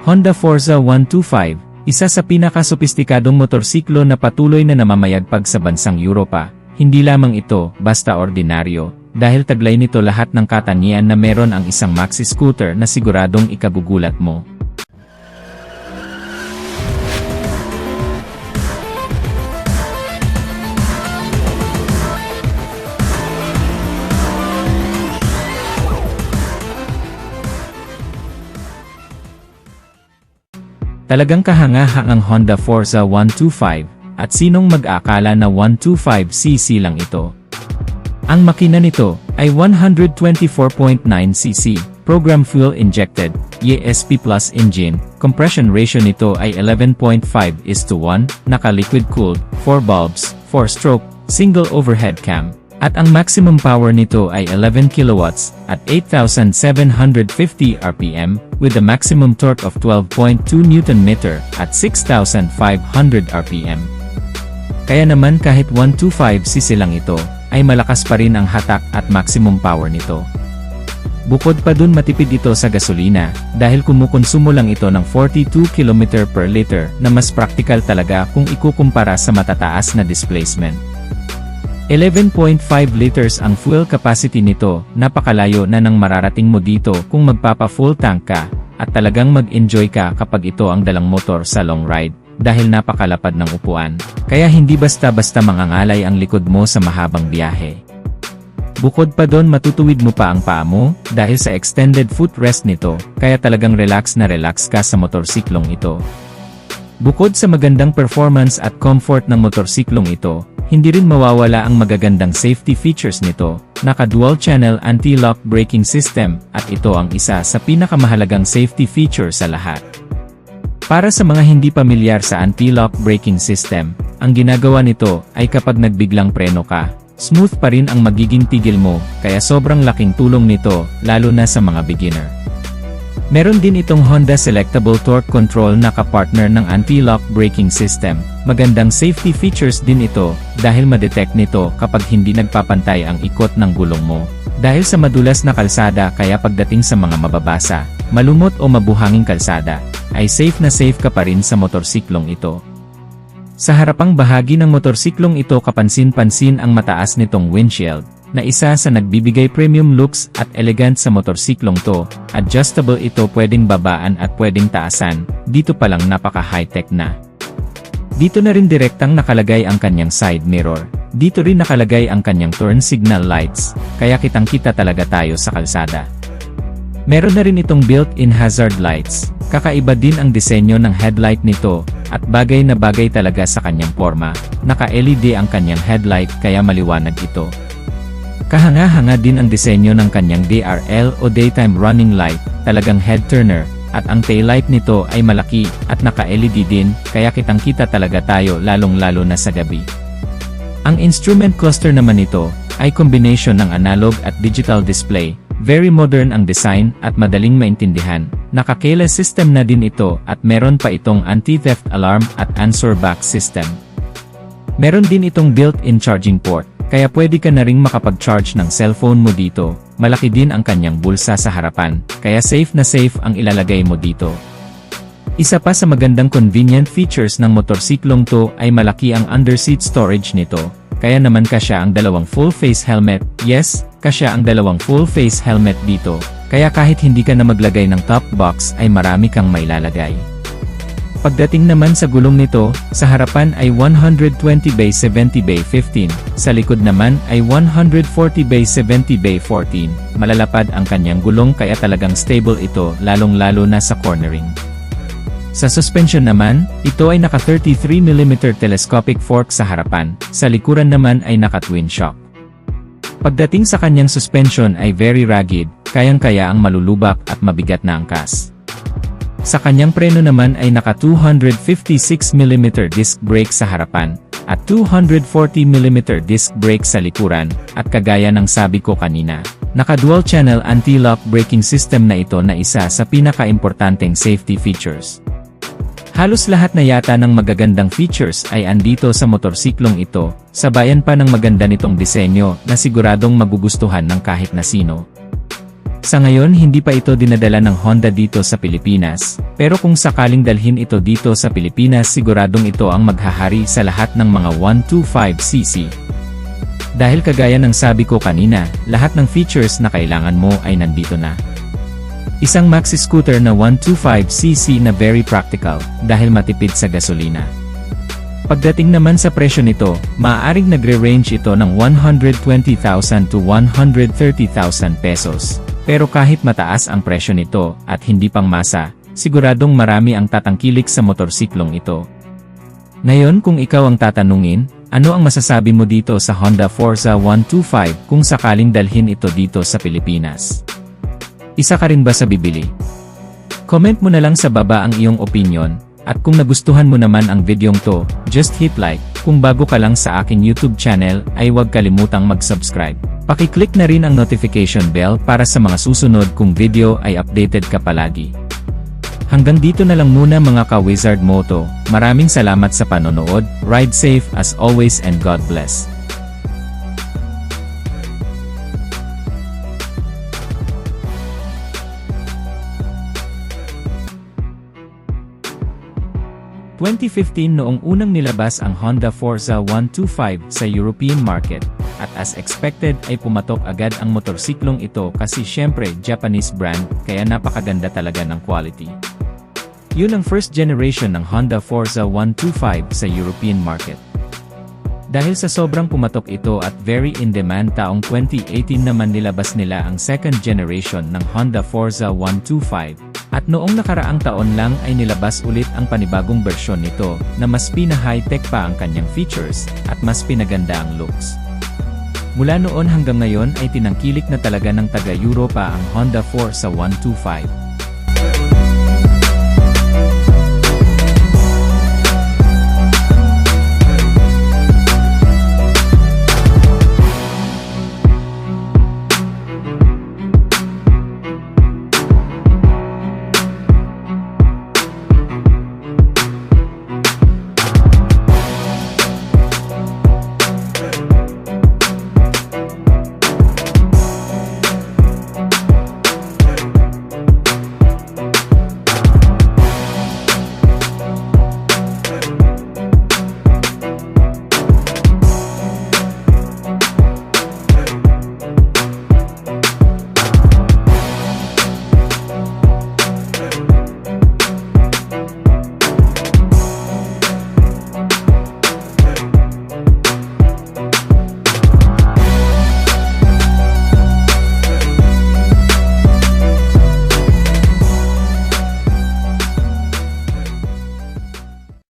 Honda Forza 125, isa sa pinaka-sopistikadong motorsiklo na patuloy na namamayagpag sa bansang Europa. Hindi lamang ito basta ordinaryo, dahil taglay nito lahat ng katangian na meron ang isang maxi scooter na siguradong ikagugulat mo. Talagang kahanga-hang ang Honda Forza 125, at sinong mag-akala na 125cc lang ito? Ang makina nito ay 124.9cc, program fuel injected, ESP Plus engine, compression ratio nito ay 11.5:1, naka-liquid cooled, 4 bulbs, 4-stroke, single overhead cam. At ang maximum power nito ay 11 kilowatts at 8,750 RPM with a maximum torque of 12.2 Nm at 6,500 RPM. Kaya naman kahit 125cc lang ito, ay malakas pa rin ang hatak at maximum power nito. Bukod pa dun matipid ito sa gasolina dahil kumukonsumo lang ito ng 42 km per liter na mas practical talaga kung ikukumpara sa matataas na displacement. 11.5 liters ang fuel capacity nito, napakalayo na nang mararating mo dito kung magpapa-full tank ka, at talagang mag-enjoy ka kapag ito ang dalang motor sa long ride, dahil napakalapad ng upuan, kaya hindi basta-basta mangangalay ang likod mo sa mahabang biyahe. Bukod pa doon matutuwid mo pa ang paa mo, dahil sa extended footrest nito, kaya talagang relax na relax ka sa motorsiklong ito. Bukod sa magandang performance at comfort ng motorsiklong ito, hindi rin mawawala ang magagandang safety features nito, naka-dual channel anti-lock braking system, at ito ang isa sa pinakamahalagang safety feature sa lahat. Para sa mga hindi pamilyar sa anti-lock braking system, ang ginagawa nito ay kapag nagbiglang preno ka, smooth pa rin ang magiging tigil mo, kaya sobrang laking tulong nito, lalo na sa mga beginner. Meron din itong Honda Selectable Torque Control na kapartner ng anti-lock braking system. Magandang safety features din ito dahil ma-detect nito kapag hindi nagpapantay ang ikot ng gulong mo. Dahil sa madulas na kalsada kaya pagdating sa mga mababasa, malumot o mabuhanging kalsada, ay safe na safe ka pa rin sa motorsiklong ito. Sa harapang bahagi ng motorsiklong ito kapansin-pansin ang mataas nitong windshield, na isa sa nagbibigay premium looks at elegant sa motorsiklong to. Adjustable ito, pwedeng babaan at pwedeng taasan, dito palang napaka-high-tech na. Dito na rin direktang nakalagay ang kanyang side mirror, dito rin nakalagay ang kanyang turn signal lights, kaya kitang-kita talaga tayo sa kalsada. Meron na rin itong built-in hazard lights, kakaiba din ang disenyo ng headlight nito, at bagay na bagay talaga sa kanyang forma, naka-LED ang kanyang headlight kaya maliwanag ito. Kahanga-hanga din ang disenyo ng kanyang DRL o Daytime Running Light, talagang head turner, at ang taillight nito ay malaki at naka-LED din, kaya kitang-kita talaga tayo lalong-lalo na sa gabi. Ang instrument cluster naman nito ay combination ng analog at digital display, very modern ang design at madaling maintindihan. Naka-keyless system na din ito at meron pa itong anti-theft alarm at answer back system. Meron din itong built-in charging port, kaya pwede ka na ring makapag-charge ng cellphone mo dito. Malaki din ang kanyang bulsa sa harapan, kaya safe na safe ang ilalagay mo dito. Isa pa sa magandang convenient features ng motorsiklong to ay malaki ang underseat storage nito, kaya naman kasya ang dalawang full-face helmet. Yes, kasya ang dalawang full-face helmet dito, kaya kahit hindi ka na maglagay ng top box ay marami kang mailalagay. Pagdating naman sa gulong nito, sa harapan ay 120/70/15, sa likod naman ay 140/70/14. Malalapad ang kanyang gulong kaya talagang stable ito lalong-lalo na sa cornering. Sa suspension naman, ito ay naka 33mm telescopic fork sa harapan, sa likuran naman ay naka twin shock. Pagdating sa kanyang suspension ay very rugged, kayang-kaya ang malulubak at mabigat na angkas. Sa kanyang preno naman ay naka 256mm disc brake sa harapan, at 240mm disc brake sa likuran, at kagaya ng sabi ko kanina, naka dual channel anti-lock braking system na ito na isa sa pinaka-importanteng safety features. Halos lahat na yata ng magagandang features ay andito sa motorsiklong ito, sabayan pa ng maganda nitong disenyo na siguradong magugustuhan ng kahit na sino. Sa ngayon hindi pa ito dinadala ng Honda dito sa Pilipinas, pero kung sakaling dalhin ito dito sa Pilipinas siguradong ito ang maghahari sa lahat ng mga 125cc. Dahil kagaya ng sabi ko kanina, lahat ng features na kailangan mo ay nandito na. Isang maxi scooter na 125cc na very practical, dahil matipid sa gasolina. Pagdating naman sa presyo nito, maaaring nagre-range ito ng 120,000 to 130,000 pesos. Pero kahit mataas ang presyo nito, at hindi pang masa, siguradong marami ang tatangkilik sa motorsiklong ito. Ngayon kung ikaw ang tatanungin, ano ang masasabi mo dito sa Honda Forza 125 kung sakaling dalhin ito dito sa Pilipinas? Isa ka rin ba sa bibili? Comment mo na lang sa baba ang iyong opinion, at kung nagustuhan mo naman ang videong to, just hit like. Kung bago ka lang sa aking YouTube channel, ay huwag kalimutang mag-subscribe. Paki-click na rin ang notification bell para sa mga susunod kong video ay updated ka palagi. Hanggang dito na lang muna mga ka-Wizard Moto, maraming salamat sa panonood, ride safe as always and God bless. Noong 2015 noong unang nilabas ang Honda Forza 125 sa European market, at as expected ay pumatok agad ang motorsiklong ito kasi syempre Japanese brand, kaya napakaganda talaga ng quality. Yun ang first generation ng Honda Forza 125 sa European market. Dahil sa sobrang pumatok ito at very in demand taong 2018 naman nilabas nila ang second generation ng Honda Forza 125. At noong nakaraang taon lang ay nilabas ulit ang panibagong bersyon nito, na mas pina-high-tech pa ang kanyang features, at mas pinaganda ang looks. Mula noon hanggang ngayon ay tinangkilik na talaga ng taga-Europa ang Honda Forza 125.